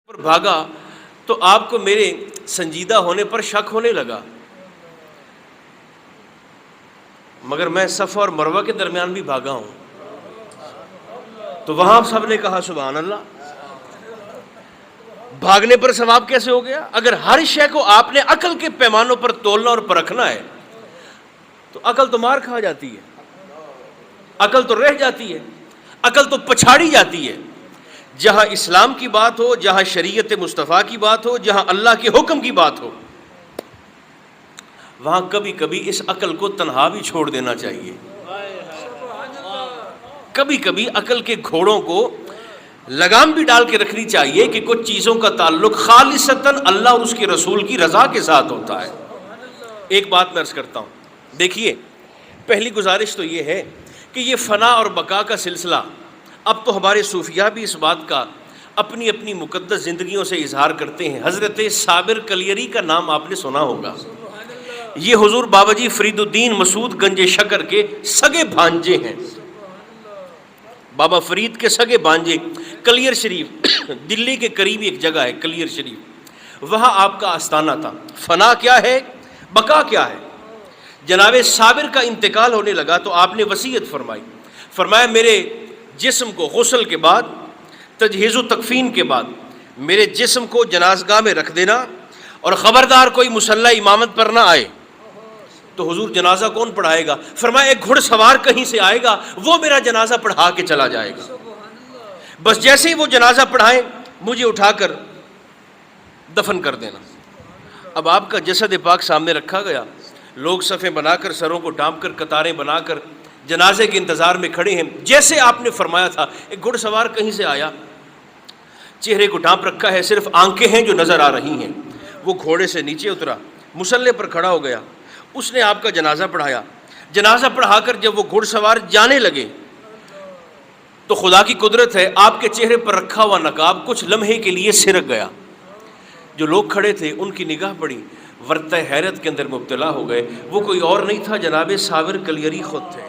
پر بھاگا تو آپ کو میرے سنجیدہ ہونے پر شک ہونے لگا، مگر میں صفا اور مروہ کے درمیان بھی بھاگا ہوں۔ تو وہاں سب نے کہا سبحان اللہ، بھاگنے پر ثواب کیسے ہو گیا؟ اگر ہر شے کو آپ نے عقل کے پیمانوں پر تولنا اور پرکھنا ہے تو عقل تو مار کھا جاتی ہے، عقل تو رہ جاتی ہے، عقل تو پچھاڑی جاتی ہے۔ جہاں اسلام کی بات ہو، جہاں شریعت مصطفیٰ کی بات ہو، جہاں اللہ کے حکم کی بات ہو، وہاں کبھی کبھی اس عقل کو تنہا بھی چھوڑ دینا چاہیے۔ کبھی کبھی عقل کے گھوڑوں کو لگام بھی ڈال کے رکھنی چاہیے کہ کچھ چیزوں کا تعلق خالصتاً اللہ اور اس کے رسول کی رضا کے ساتھ ہوتا ہے۔ ایک بات میں عرض کرتا ہوں، دیکھیے، پہلی گزارش تو یہ ہے کہ یہ فنا اور بقا کا سلسلہ اب تو ہمارے صوفیاء بھی اس بات کا اپنی اپنی مقدس زندگیوں سے اظہار کرتے ہیں۔ حضرت صابر کلیری کا نام آپ نے سنا ہوگا، یہ حضور بابا جی فرید الدین مسعود گنج شکر کے سگے بھانجے ہیں، بابا فرید کے سگے بھانجے۔ کلیر شریف دلی کے قریب ایک جگہ ہے کلیر شریف، وہاں آپ کا آستانہ تھا۔ فنا کیا ہے، بقا کیا ہے؟ جناب صابر کا انتقال ہونے لگا تو آپ نے وصیت فرمائی، فرمایا میرے جسم کو غسل کے بعد، تجہیز و تکفین کے بعد میرے جسم کو جنازگاہ میں رکھ دینا، اور خبردار کوئی مصلی امامت پر نہ آئے۔ تو حضور جنازہ کون پڑھائے گا؟ فرمایا ایک گھڑ سوار کہیں سے آئے گا، وہ میرا جنازہ پڑھا کے چلا جائے گا۔ بس جیسے ہی وہ جنازہ پڑھائیں مجھے اٹھا کر دفن کر دینا۔ اب آپ کا جسد پاک سامنے رکھا گیا، لوگ صفیں بنا کر، سروں کو ڈھانپ کر، قطاریں بنا کر جنازے کے انتظار میں کھڑے ہیں۔ جیسے آپ نے فرمایا تھا، ایک گھڑ سوار کہیں سے آیا، چہرے کو ڈھانپ رکھا ہے، صرف آنکھیں ہیں جو نظر آ رہی ہیں۔ وہ گھوڑے سے نیچے اترا، مصلی پر کھڑا ہو گیا، اس نے آپ کا جنازہ پڑھایا۔ جنازہ پڑھا کر جب وہ گھڑ سوار جانے لگے تو خدا کی قدرت ہے، آپ کے چہرے پر رکھا ہوا نقاب کچھ لمحے کے لیے سرک گیا۔ جو لوگ کھڑے تھے ان کی نگاہ پڑی، ورطہ حیرت کے اندر مبتلا ہو گئے۔ وہ کوئی اور نہیں تھا، جناب صابر کلیری خود تھے۔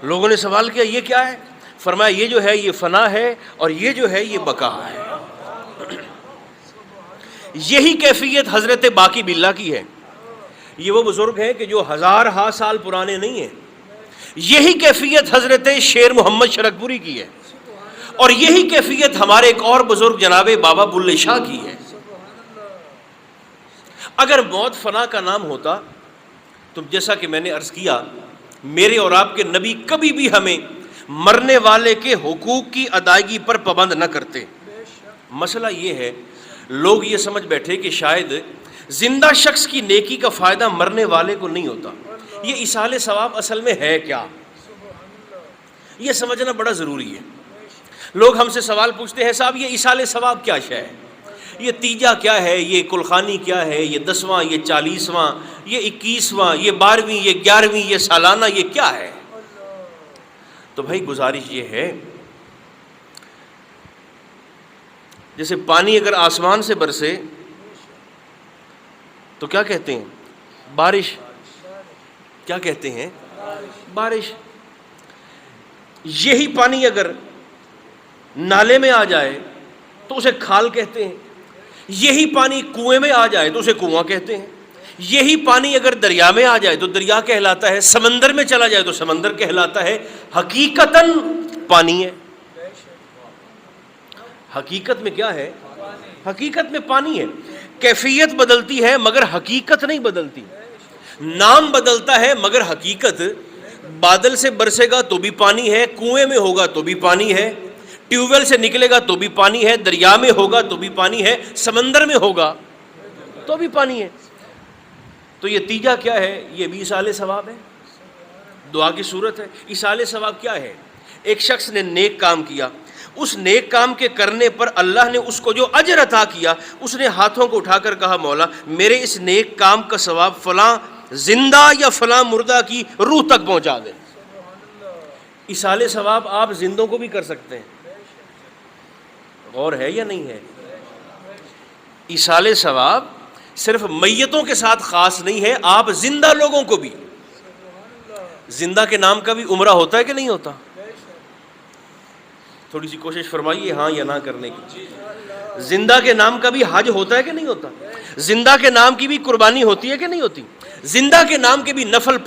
لوگوں نے سوال کیا یہ کیا ہے؟ فرمایا یہ جو ہے یہ فنا ہے، اور یہ جو ہے یہ بقا ہے۔ یہی کیفیت حضرت باقی باللہ کی ہے۔ یہ وہ بزرگ ہیں کہ جو ہزارہا سال پرانے نہیں ہیں۔ یہی کیفیت حضرت شیر محمد شرک پوری کی ہے، اور یہی کیفیت ہمارے ایک اور بزرگ جناب بابا بلے شاہ کی ہے۔ اگر موت فنا کا نام ہوتا تو جیسا کہ میں نے عرض کیا، میرے اور آپ کے نبی کبھی بھی ہمیں مرنے والے کے حقوق کی ادائیگی پر پابند نہ کرتے۔ مسئلہ یہ ہے، لوگ یہ سمجھ بیٹھے کہ شاید زندہ شخص کی نیکی کا فائدہ مرنے والے کو نہیں ہوتا۔ یہ ایصال ثواب اصل میں ہے کیا، یہ سمجھنا بڑا ضروری ہے۔ لوگ ہم سے سوال پوچھتے ہیں، صاحب یہ ایصال ثواب کیا شے ہے، یہ تیجا کیا ہے، یہ کلخانی کیا ہے، یہ 10واں، یہ 40واں، یہ 21واں، یہ 12ویں، یہ 11ویں، یہ سالانہ، یہ کیا ہے؟ تو بھائی گزارش یہ ہے، جیسے پانی اگر آسمان سے برسے تو کیا کہتے ہیں؟ بارش۔ کیا کہتے ہیں؟ بارش۔ یہی پانی اگر نالے میں آ جائے تو اسے کھال کہتے ہیں، یہی پانی کنویں میں آ جائے تو اسے کنواں کہتے ہیں، یہی پانی اگر دریا میں آ جائے تو دریا کہلاتا ہے، سمندر میں چلا جائے تو سمندر کہلاتا ہے۔ حقیقتاً پانی ہے۔ حقیقت میں کیا ہے؟ حقیقت میں پانی ہے۔ کیفیت بدلتی ہے مگر حقیقت نہیں بدلتی۔ نام بدلتا ہے مگر حقیقت، بادل سے برسے گا تو بھی پانی ہے، کنویں میں ہوگا تو بھی پانی ہے، ٹیوب ویل سے نکلے گا تو بھی پانی ہے، دریا میں ہوگا تو بھی پانی ہے، سمندر میں ہوگا تو بھی پانی ہے۔ تو یہ تیجا کیا ہے؟ یہ بھی ایصال ثواب ہے، دعا کی صورت ہے۔ ایصال ثواب کیا ہے؟ ایک شخص نے نیک کام کیا، اس نیک کام کے کرنے پر اللہ نے اس کو جو اجر عطا کیا، اس نے ہاتھوں کو اٹھا کر کہا مولا میرے اس نیک کام کا ثواب فلاں زندہ یا فلاں مردہ کی روح تک پہنچا دے۔ ایصال ثواب آپ زندوں کو بھی کر سکتے ہیں، غور ہے یا نہیں ہے؟ ایصال ثواب صرف میتوں کے ساتھ خاص نہیں ہے، آپ زندہ لوگوں کو بھی۔ زندہ کے نام کا بھی عمرہ ہوتا ہے کہ نہیں ہوتا؟ تھوڑی سی کوشش فرمائیے ہاں یا نہ کرنے کی. زندہ کے نام کا بھی حج ہوتا ہے کہ نہیں ہوتا؟ زندہ کے نام کی بھی قربانی ہوتی ہے کہ نہیں ہوتی؟ زندہ کے نام کے بھی نفل